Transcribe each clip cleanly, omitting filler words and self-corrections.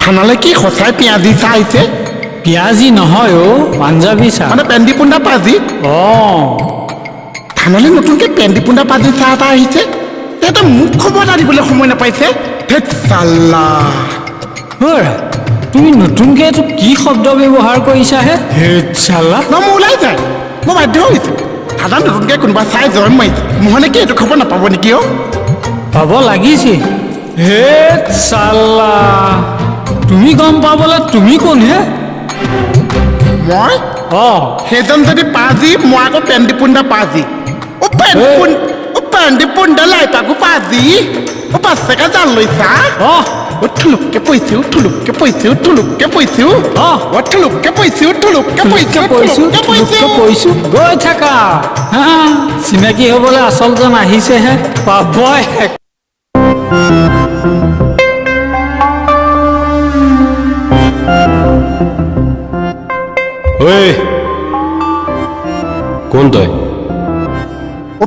থানালৈ কি সঁচাই পিঁয়াজি চাহ আহিছে? পিঁয়াজি নহয় অ' পাঞ্জাবী চাহ। মানে পেণ্টি পোন্দা পাজি? অঁ থানালৈ নতুনকৈ পেণ্টি পোন্দা পাজি চাহ এটা আহিছে। সিহঁতে মোক খবৰ এটা দিবলৈ সময় নাপাইছে। ধেৎ চাল্লা। অ'ৰা তুমি নতুনকৈ এইটো কি শব্দ ব্যৱহাৰ কৰিছাহে? হেৎ চালা। ন মই ওলাই যায়, মই বাধ্য হৈছোঁ। থানাত নতুনকৈ কোনোবা চাই জইন মাৰিছে। মোহনে কি এইটো খবৰ নাপাব নেকি অ'? পাব লাগিছিল। হেৎ চালা, তুমি গম পাবলৈ তুমি কোন হে? মই অঁ সেইজন যদি পাজি, মই আকৌ পেণ্টি পোন্দা পাজি। পেণ্টি পোন্দা লাই পাকো পাজি। পাঁচকা জাল লৈছা? অঁ থুলুককে পইছোঁ, থুলুককে পইছোঁ, থুলুককে পইছোঁ। থুলুককে পইছোঁ, থুলুককে পইছোঁ, থুলুককে পৰিছোঁ গৈ থাকা। হা চিনাকি হ'বলৈ আচলজন আহিছেহে পাবই। ঐ কোন তই?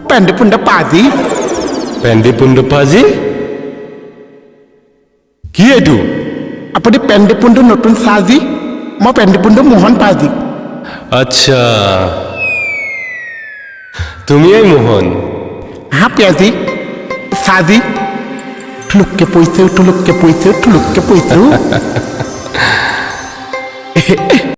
পেণ্টি পোন্দা পাজি। পেণ্টি পুণ্ডপাজি? কি এইটো? আপুনি পেণ্টি পোন্দো নতুন চাজি, মই পেণ্টি পোন্দো মোহন পাজি। আচ্ছা তুমিয়েই মোহন। হা পিয়াজি চাজি। থুলুককে পইছোঁ, থুলুককে পইছোঁ, থুলুককে পইছোঁ।